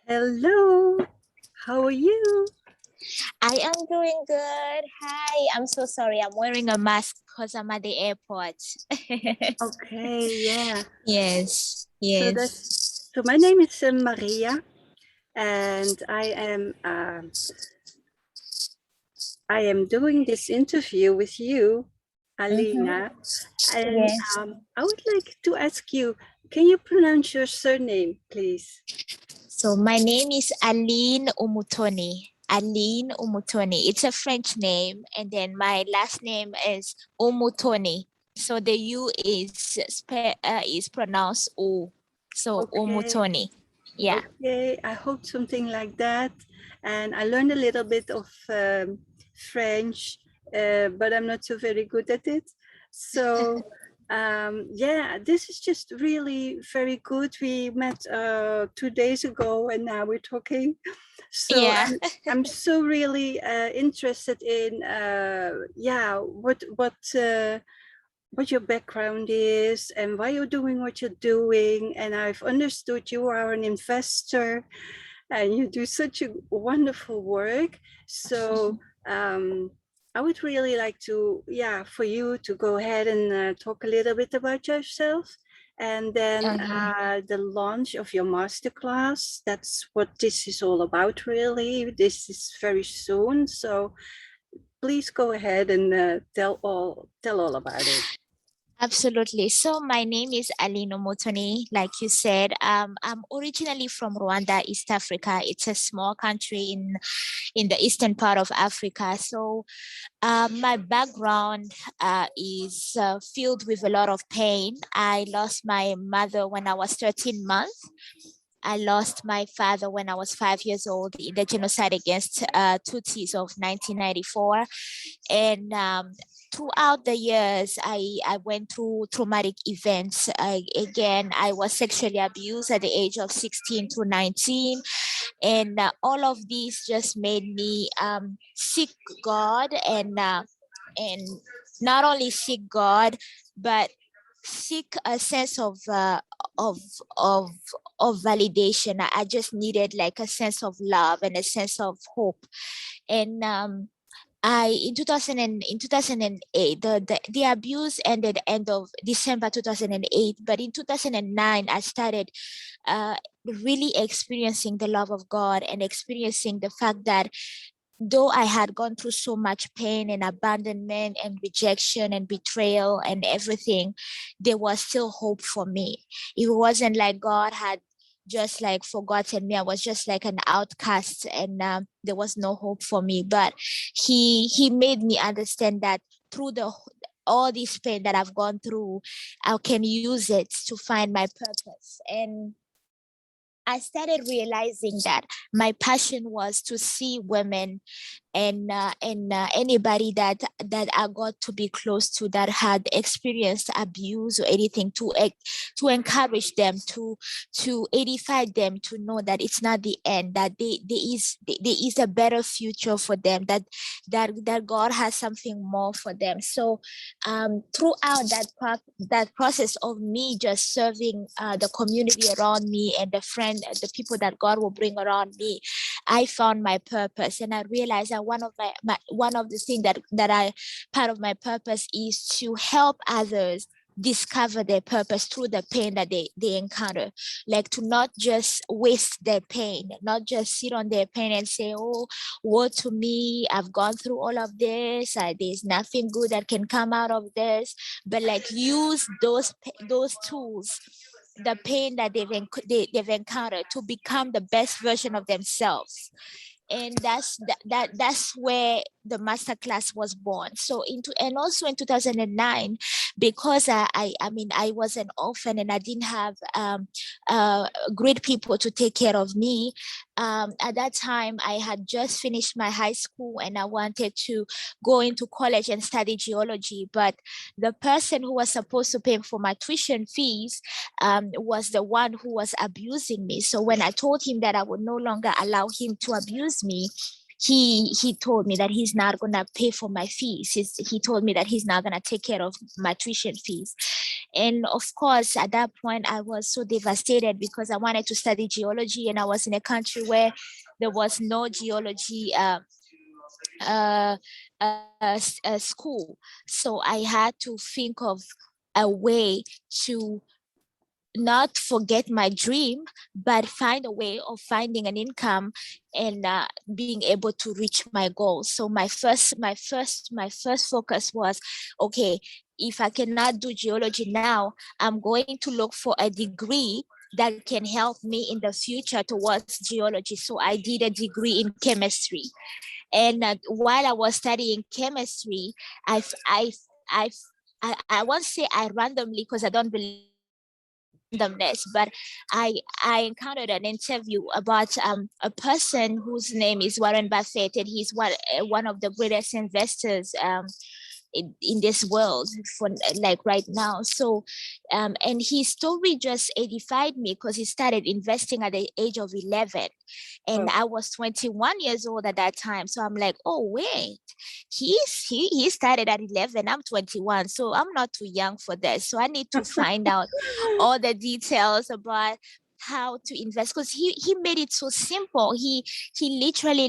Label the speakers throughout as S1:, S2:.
S1: Hello, how are you?
S2: I am doing good. Hi, I'm so sorry. I'm wearing a mask because I'm at the airport.
S1: Okay, yeah.
S2: Yes,
S1: So
S2: yes.
S1: my name is Maria, and I am doing this interview with you, Alina, and
S2: Yes.
S1: I would like to ask you, can you pronounce your surname, please?
S2: So my name is Aline Umutoni. Aline Umutoni. It's a French name, and then my last name is Umutoni. So the U is pronounced U. So
S1: Okay,
S2: Umutoni. Yeah.
S1: okay. I hope something like that. And I learned a little bit of French, but I'm not so very good at it. So yeah, this is just really very good. We met 2 days ago, and now we're talking. So
S2: Yeah.
S1: I'm so really interested in yeah, what your background is and why you're doing what you're doing. And I've understood you are an investor and you do such a wonderful work. So I would really like to, yeah, for you to go ahead and talk a little bit about yourself. And then
S2: Okay.
S1: the launch of your masterclass. That's what this is all about, really. This is very soon. So please go ahead and tell all about it.
S2: Absolutely. So my name is Aline Umutoni. Like you said, I'm originally from Rwanda, East Africa. It's a small country in the eastern part of Africa. So my background is filled with a lot of pain. I lost my mother when I was 13 months. I lost my father when I was 5 years old in the genocide against Tutsis of 1994. And throughout the years, I went through traumatic events. Again, I was sexually abused at the age of 16 to 19. And all of these just made me seek God and not only seek God, but seek a sense of of of validation. I just needed like a sense of love and a sense of hope. And in 2008, the abuse ended end of December 2008, but in 2009 I started really experiencing the love of God and experiencing the fact that though I had gone through so much pain and abandonment and rejection and betrayal and everything, there was still hope for me. It wasn't like God had just like forgotten me. I was just like an outcast, and there was no hope for me. But he made me understand that through the all this pain that I've gone through, I can use it to find my purpose. And I started realizing that my passion was to see women and anybody that I got to be close to that had experienced abuse or anything, to encourage them, to edify them, to know that it's not the end, that there is a better future for them, that God has something more for them. So throughout that process of me just serving the community around me and the people that God will bring around me, I found my purpose. And I realized that one of the things that I part of my purpose is to help others discover their purpose through the pain that they encounter. Like to not just waste their pain, not just sit on their pain and say, oh, woe to me, I've gone through all of this, there's nothing good that can come out of this, but like use those tools, the pain that they've encountered, to become the best version of themselves. And that's where the masterclass was born. So and also in 2009, because I was an orphan and I didn't have great people to take care of me. At that time, I had just finished my high school and I wanted to go into college and study geology, but the person who was supposed to pay for my tuition fees was the one who was abusing me. So when I told him that I would no longer allow him to abuse me, he told me that he's not gonna pay for my fees. He told me that he's not gonna take care of my tuition fees. And of course, at that point, I was so devastated because I wanted to study geology, and I was in a country where there was no geology uh, school. So I had to think of a way to not forget my dream, but find a way of finding an income and being able to reach my goals. So my first focus was, okay, if I cannot do geology now, I'm going to look for a degree that can help me in the future towards geology. So I did a degree in chemistry. And while I was studying chemistry, I won't say I randomly, because I don't believe randomness, but I encountered an interview about a person whose name is Warren Buffett, and he's one of the greatest investors in this world for like right now. So and his story just edified me because he started investing at the age of 11, and I was 21 years old at that time. So I'm like, oh wait, he started at 11, I'm 21, so I'm not too young for this. So I need to find out all the details about how to invest, because he made it so simple. He literally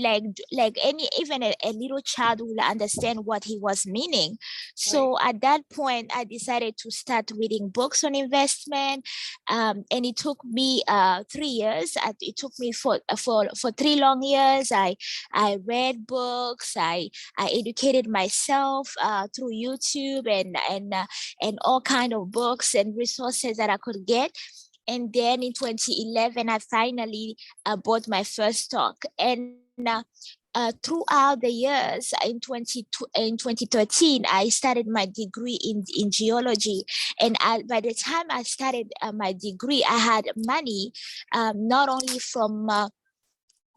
S2: like any even a little child will understand what he was meaning. So at that point, I decided to start reading books on investment, and it took me 3 years. It took me for 3 long years. I read books. I educated myself through YouTube and all kind of books and resources that I could get. And then in 2011, I finally bought my first stock. And throughout the years, in 2013, I started my degree in geology. And by the time I started my degree, I had money, not only from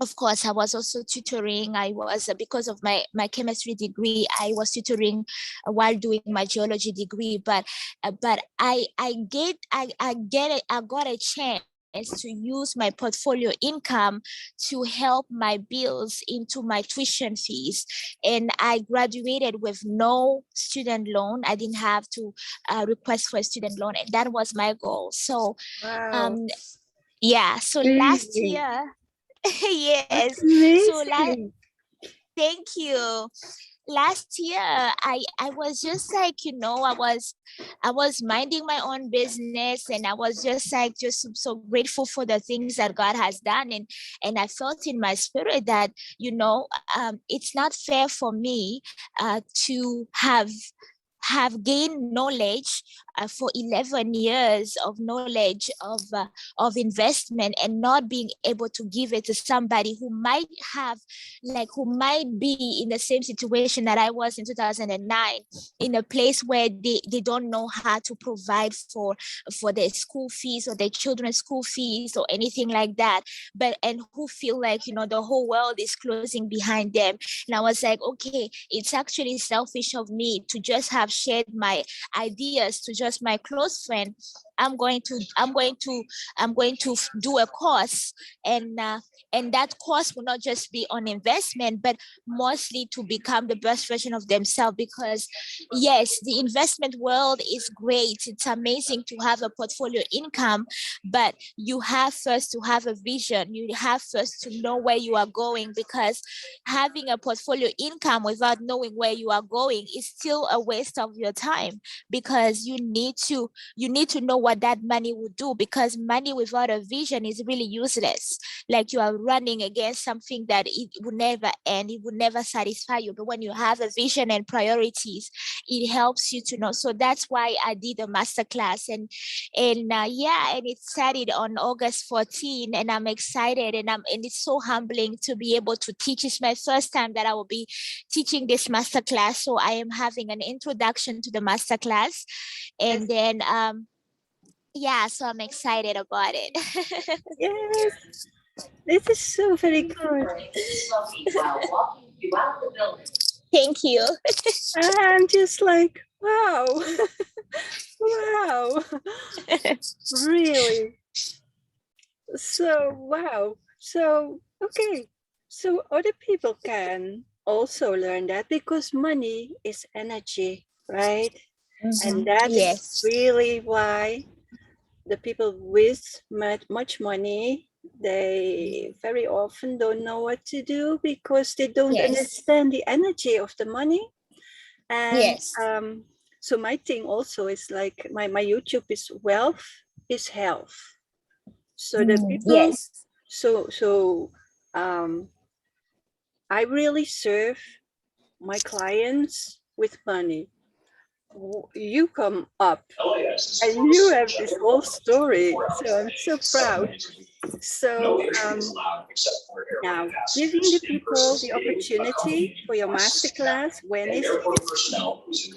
S2: of course, I was also tutoring. I was, because of my chemistry degree, I was tutoring while doing my geology degree. But I got a chance to use my portfolio income to help my bills into my tuition fees. And I graduated with no student loan. I didn't have to request for a student loan, and that was my goal. So yeah, so last year, yes. So thank you. Last year, I was just like, I was minding my own business, and I was just like, just so grateful for the things that God has done. And I felt in my spirit that, it's not fair for me to have gained knowledge for 11 years of knowledge of investment and not being able to give it to somebody who might be in the same situation that I was in 2009, in a place where they don't know how to provide for their school fees or their children's school fees or anything like that, and who feel like, the whole world is closing behind them. And I was like, okay, it's actually selfish of me to just have shared my ideas to just my close friend. I'm going to do a course, and that course will not just be on investment, but mostly to become the best version of themselves. Because yes, the investment world is great. It's amazing to have a portfolio income, but you have first to have a vision. You have first to know where you are going, because having a portfolio income without knowing where you are going is still a waste of your time, because you need to know what that money will do, because money without a vision is really useless. Like you are running against something that it will never end, it will never satisfy you. But when you have a vision and priorities, it helps you to know. So that's why I did a masterclass, and it started on August 14, and I'm excited, and it's so humbling to be able to teach. It's my first time that I will be teaching this masterclass, so I am having an introduction to the masterclass, and then so I'm excited about it.
S1: Yes, this is so very good.
S2: Thank you.
S1: I'm just like, wow. Wow. Really. So, wow. So, okay. So other people can also learn that, because money is energy, right? And that is
S2: Yes.
S1: really why the people with much money, they very often don't know what to do because they don't
S2: Yes.
S1: understand the energy of the money. And
S2: Yes.
S1: so my thing also is like my YouTube is wealth is health. So the people,
S2: Yes.
S1: so I really serve my clients with money. You come up and you have this whole story. So I'm so proud. So now giving the people the opportunity for your masterclass, when is it?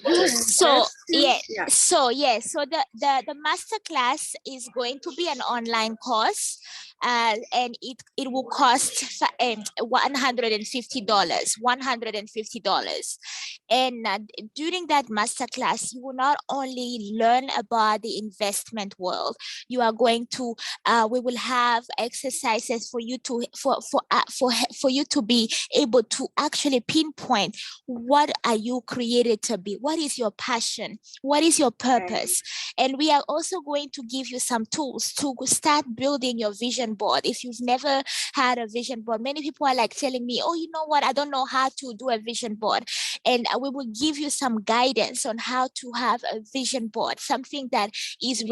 S1: Who
S2: So
S1: invested? Yeah.
S2: so the master class is going to be an online course, and it will cost $150. And during that master class, you will not only learn about the investment world. You are going to we will have exercises for you to for you to be able to actually pinpoint what are you created to be, what is your passion, what is your
S1: Okay.
S2: purpose. And we are also going to give you some tools to start building your vision board. If you've never had a vision board, many people are like telling me, oh, you know what, I don't know how to do a vision board. And we will give you some guidance on how to have a vision board, something that is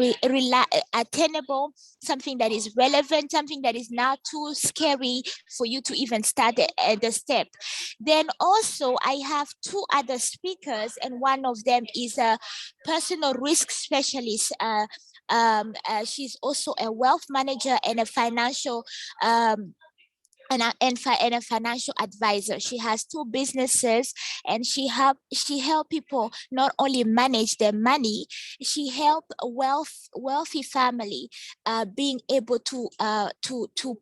S2: attainable, something that is relevant, something that is not too scary for you to even start the step. Then also I have two other speakers, and one of them is a personal risk specialist. She's also a wealth manager and a financial and a financial advisor. She has two businesses, and she help people not only manage their money, she help wealthy family being able to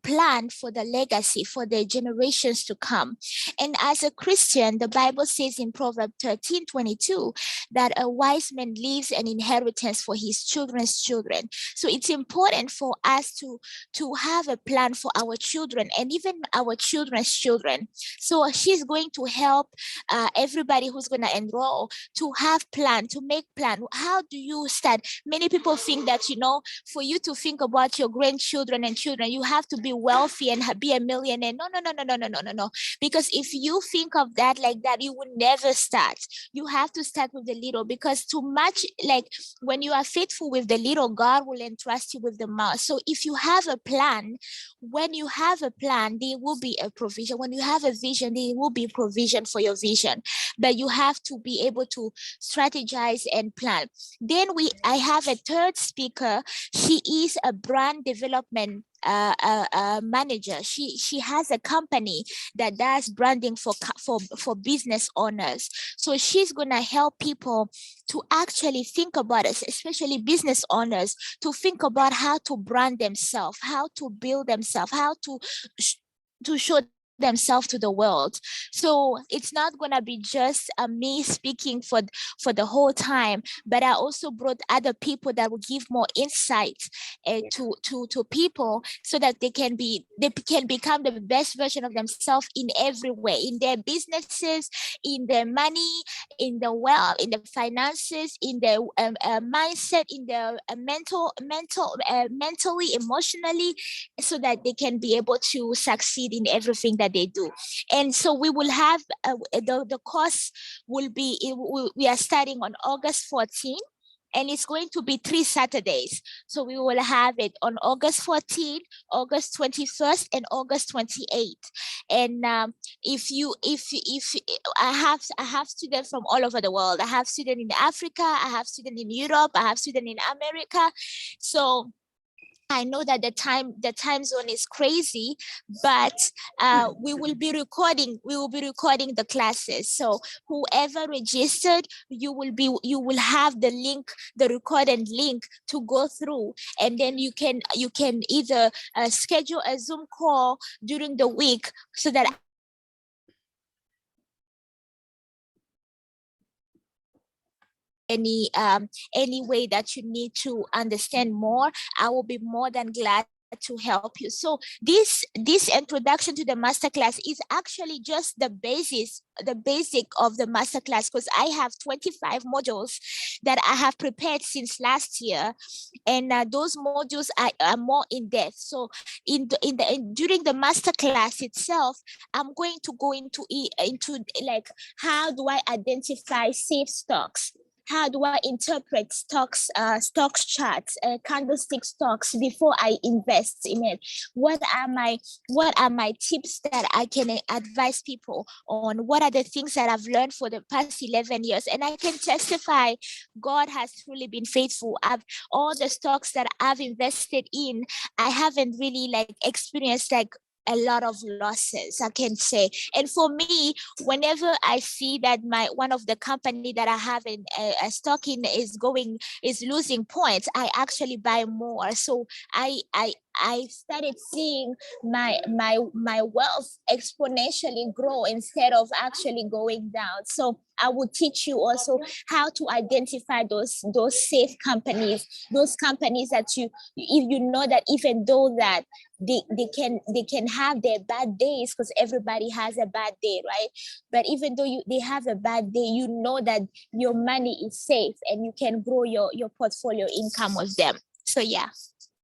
S2: plan for the legacy for their generations to come. And as a Christian, the Bible says in Proverbs 13:22 that a wise man leaves an inheritance for his children's children. So it's important for us to have a plan for our children and even our children's children. So she's going to help everybody who's going to enroll to have plan, to make plan. How do you start? Many people think that, you know, for you to think about your grandchildren and children, you have to be wealthy and be a millionaire. No, no, no, no, no, no, no, no, no. Because if you think of that like that, you will never start. You have to start with the little, because too much, like when you are faithful with the little, God will entrust you with the most. So if you have a plan, when you have a plan, there will be a provision. When you have a vision, there will be provision for your vision. But you have to be able to strategize and plan. Then I have a third speaker. She is a brand development manager. She has a company that does branding for business owners. So she's gonna help people to actually think about it, especially business owners, to think about how to brand themselves, how to build themselves, how to show themselves to the world. So it's not gonna be just me speaking for the whole time, but I also brought other people that will give more insights to people, so that they can become the best version of themselves in every way, in their businesses, in their money, in the wealth, in the finances, in their mindset, in their mentally, emotionally, so that they can be able to succeed in everything that they do. And so we will have the course will be, we are starting on August 14th, and it's going to be 3 Saturdays. So we will have it on August 14th, August 21st, and August 28th. And if I have students from all over the world. I have students in Africa, I have students in Europe, I have students in America. So I know that the time zone is crazy, but we will be recording the classes. So whoever registered, you will have the link, the recorded link to go through, and then you can either schedule a Zoom call during the week, so that any way that you need to understand more, I will be more than glad to help you. So this introduction to the masterclass is actually just the basic of the masterclass, because I have 25 modules that I have prepared since last year, and those modules are more in depth. So during the masterclass itself, I'm going to go into like, how do I identify safe stocks? How do I interpret stocks charts, candlestick stocks before I invest in it? What are my tips that I can advise people on? What are the things that I've learned for the past 11 years? And I can testify, God has truly been faithful. All the stocks that I've invested in, I haven't really like experienced like a lot of losses, I can say. And for me, whenever I see that one of the company that I have in a stock in is losing points, I actually buy more. So I started seeing my wealth exponentially grow instead of actually going down. So I will teach you also how to identify those safe companies, those companies that if you know that even though that they can have their bad days, because everybody has a bad day, right? But even though they have a bad day, you know that your money is safe and you can grow your portfolio income with them. So yeah.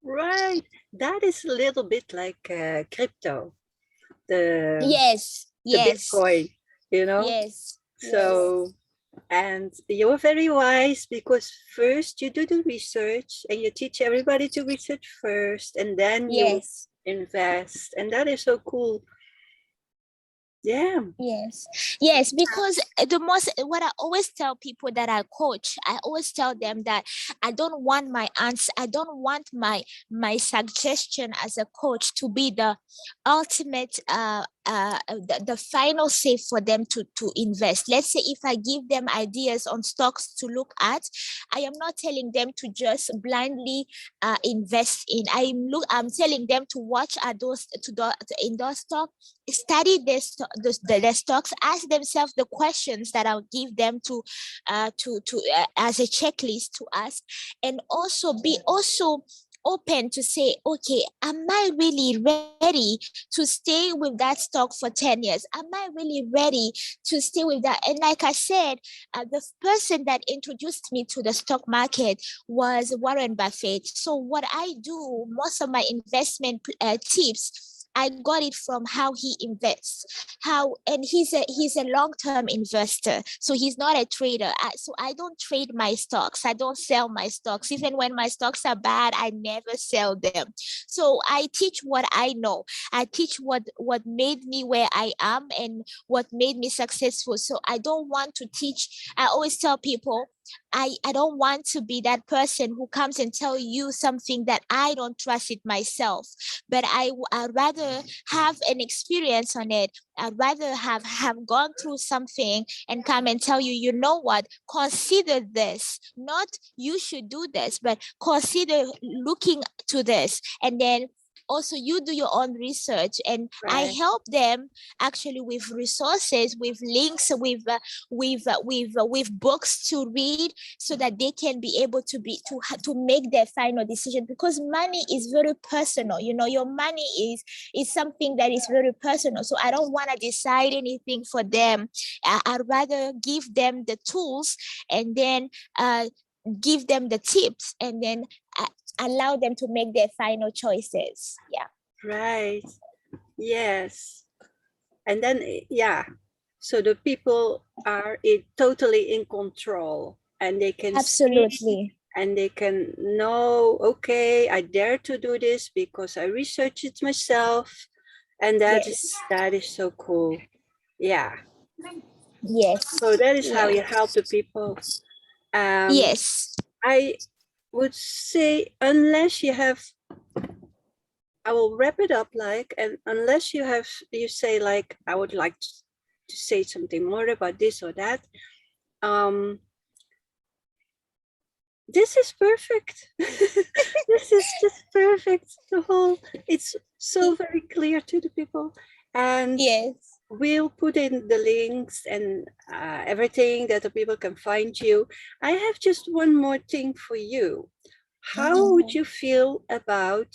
S1: Right. That is a little bit like crypto, the Bitcoin, you know?
S2: Yes.
S1: So, and you're very wise, because first you do the research and you teach everybody to research first, and then you invest. And that is so cool. Yeah.
S2: Yes, because what I always tell people that I coach, I always tell them that I don't want my answer, I don't want my suggestion as a coach to be the ultimate the final say for them to invest. Let's say if I give them ideas on stocks to look at, I am not telling them to just blindly invest in. I'm telling them to watch in those stocks, study the stocks, ask themselves the questions that I'll give them to as a checklist to ask, and also be open to say, okay, am I really ready to stay with that stock for 10 years? Am I really ready to stay with that? And like I said, the person that introduced me to the stock market was Warren Buffett. So what I do, most of my investment tips, I got it from how he invests, and he's a long-term investor. So he's not a trader. So I don't trade my stocks. I don't sell my stocks. Even when my stocks are bad, I never sell them. So I teach what I know. I teach what made me where I am and what made me successful. So I don't want to teach. I always tell people, I don't want to be that person who comes and tell you something that I don't trust it myself, but I'd rather have an experience on it. I'd rather have gone through something and come and tell you, you know what, consider this, not you should do this, but consider looking to this. And then also you do your own research, and I help them actually with resources, with links, with books to read, so that they can be able to make their final decision, because money is very personal. You know, your money is something that is very personal. So I don't want to decide anything for them. I'd rather give them the tools, and then give them the tips, and then allow them to make their final choices. Yeah.
S1: Right. Yes. And then, yeah. So the people are totally in control, and they can
S2: absolutely,
S1: and they can know, okay, I dare to do this because I researched it myself. And that is so cool. Yeah.
S2: Yes.
S1: So that is how you help the people.
S2: Yes.
S1: I would say, unless you have, I will wrap it up like, and unless you say like, I would like to say something more about this or that. This is perfect. This is just perfect. It's so very clear to the people. And we'll put in the links and everything that the people can find you. I have just one more thing for you. How would you feel about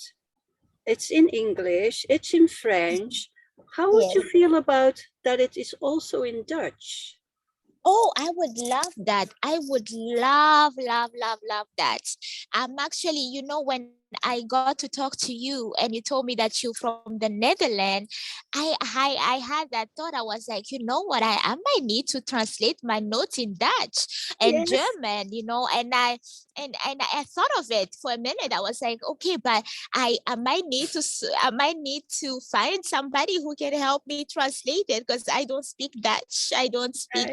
S1: it's in English, it's in French. How would you
S2: Yes.
S1: feel about that it is also in Dutch?
S2: Oh, I would love that. I would love, love, love, love that. Actually, you know, when I got to talk to you and you told me that you're from the Netherlands, I had that thought. I was like, you know what, I might need to translate my notes in Dutch and
S1: Yes,
S2: German, you know, and I thought of it for a minute. I was like, okay, but I might need to I might need to find somebody who can help me translate it because I don't speak Dutch. I don't speak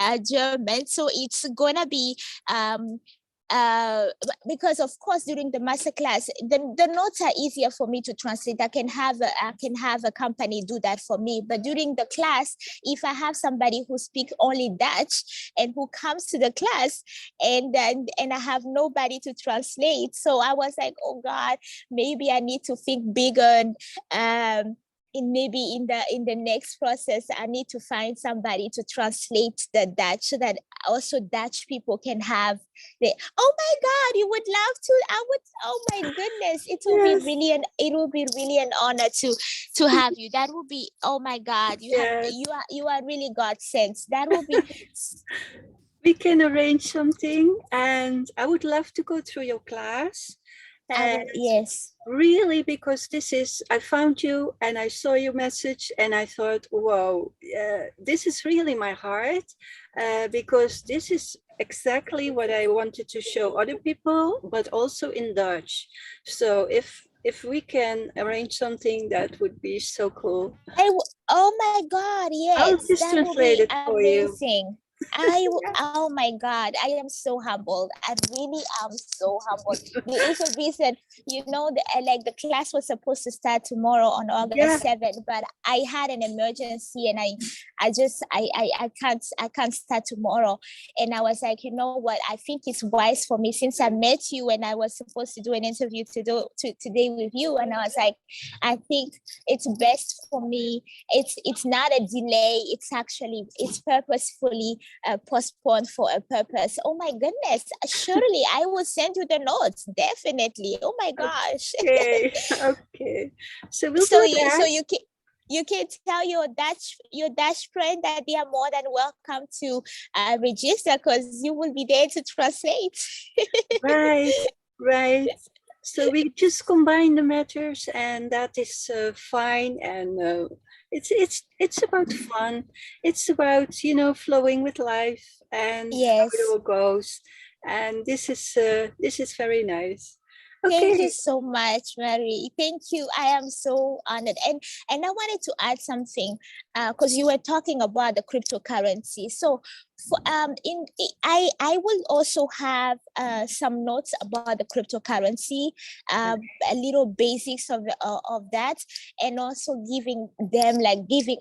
S1: right.
S2: German. So it's gonna be um, because of course during the masterclass the notes are easier for me to translate. I can have a company do that for me, but during the class, if I have somebody who speaks only Dutch and who comes to the class and I have nobody to translate, so I was like, oh God, maybe I need to think bigger. um in maybe in the next process I need to find somebody to translate the Dutch so that also Dutch people can have the, oh my God, you would love to, I would, oh my goodness,
S1: Yes,
S2: it will be really an honor to have you. That would be, oh my God,
S1: yes.
S2: you are really God sent. That will be
S1: We can arrange something, and I would love to go through your class.
S2: I
S1: And
S2: will, yes.
S1: really, because this is, I found you and I saw your message and I thought, whoa, this is really my heart, because this is exactly what I wanted to show other people, but also in Dutch. So if we can arrange something, that would be so cool.
S2: Oh my God,
S1: I'll
S2: yes,
S1: just
S2: that will
S1: translate
S2: be
S1: it for you.
S2: amazing. Oh my God, I am so humbled. I really am so humbled. The even reason, you know, like the class was supposed to start tomorrow on
S1: Yeah,
S2: August 7th, but I had an emergency and I can't start tomorrow. And I was like, you know what, I think it's wise for me since I met you and I was supposed to do an interview today with you. And I was like, I think it's best for me. It's not a delay. It's actually it's purposefully postponed for a purpose. Oh my goodness! Surely I will send you the notes. Definitely. Oh my gosh!
S1: okay, okay. So we'll
S2: so
S1: do
S2: you so
S1: that.
S2: you can tell your Dutch friend that they are more than welcome to register because you will be there to translate.
S1: Right, right. So we just combine the matters, and that is fine. And it's about fun. It's about, flowing with life and how it
S2: Yes.
S1: all goes. And this is very nice.
S2: Thank you
S1: Okay.
S2: so much, Mary. Thank you. I am so honored. And I wanted to add something because you were talking about the cryptocurrency. So for, I will also have some notes about the cryptocurrency, a little basics of that, and also giving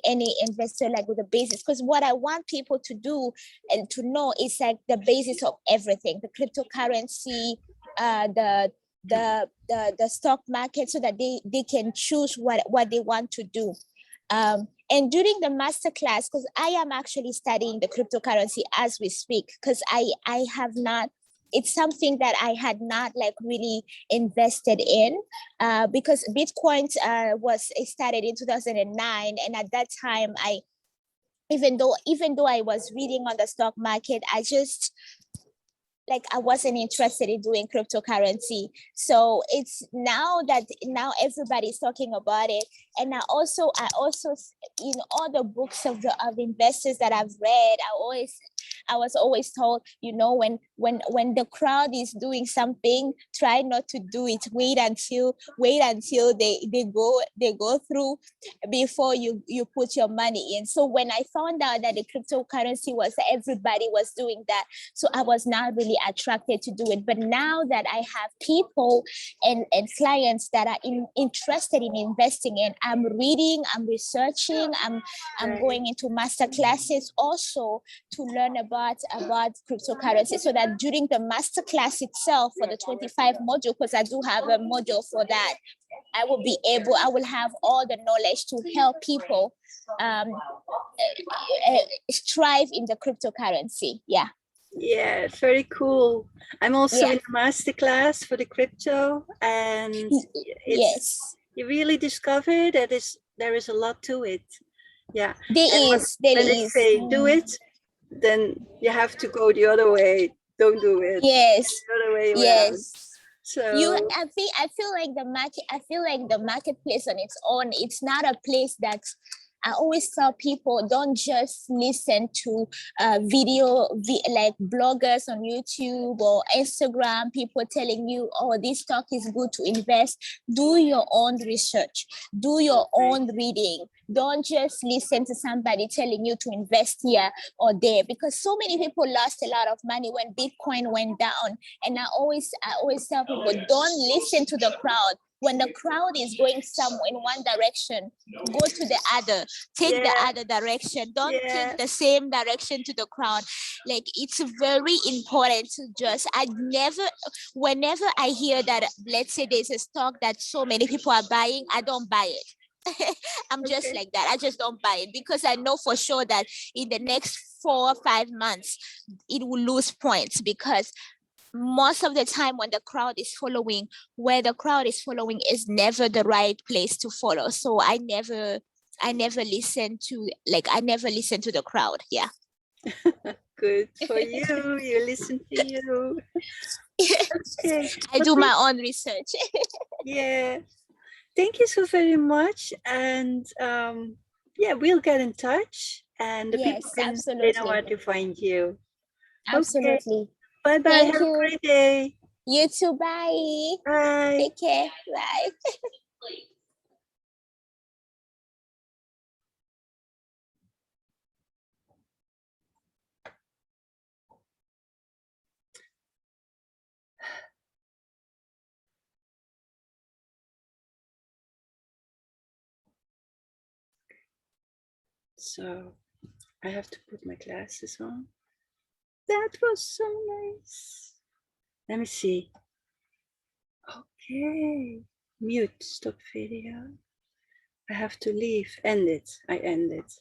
S2: any investor like with the basics. Because what I want people to do and to know is like the basis of everything, the cryptocurrency, the stock market so that they can choose what they want to do. And during the masterclass, because I am actually studying the cryptocurrency as we speak, because I have not, it's something that I had not like really invested in because Bitcoin was started in 2009. And at that time, even though I was reading on the stock market, I wasn't interested in doing cryptocurrency. So it's now everybody's talking about it. And I also in all the books of investors that I've read, I was always told, when the crowd is doing something, try not to do it. Wait until they go through before you put your money in. So when I found out that the cryptocurrency was everybody was doing that, so I was not really attracted to do it. But now that I have people and clients that are interested in investing in, I'm reading, I'm researching, I'm
S1: Right.
S2: going into master classes also to learn about cryptocurrency, so that during the master class itself for the 25 module, because I do have a module for that, I will have all the knowledge to help people strive in the cryptocurrency. Yeah.
S1: Yeah, very cool. I'm also
S2: Yeah.
S1: in a masterclass for the crypto, and it's
S2: Yes.
S1: you really discover that there is a lot to it. Yeah.
S2: There
S1: And
S2: is.
S1: when they say do it, then you have to go the other way. Don't do it.
S2: Yes.
S1: The other way around.
S2: Yes.
S1: So
S2: I feel like the marketplace on its own, it's not a place that I always tell people, don't just listen to like bloggers on YouTube or Instagram, people telling you, oh, this stock is good to invest. Do your own research, do your own reading. Don't just listen to somebody telling you to invest here or there, because so many people lost a lot of money when Bitcoin went down. And I always tell people, don't listen to the crowd. When the crowd is going somewhere in one direction, go to the other, take the other direction. Don't take the same direction to the crowd. Like, it's very important to just, whenever I hear that, let's say there's a stock that so many people are buying, I don't buy it. I'm just like that. I just don't buy it, because I know for sure that in the next 4 or 5 months, it will lose points, because most of the time when the crowd is following, where the crowd is following is never the right place to follow. So I never listen to the crowd. Yeah.
S1: good for you. You listen to you. Okay.
S2: I do my own research.
S1: Yeah. Thank you so very much. And yeah, we'll get in touch, and the people can they know where to find you.
S2: Absolutely.
S1: Okay. Bye-bye. Have a great day.
S2: You too. Bye.
S1: Bye.
S2: Take care. Bye.
S1: So I have to put my glasses on. That was so nice. Let me see. Okay. Mute. Stop video. I have to leave. End it. I end it.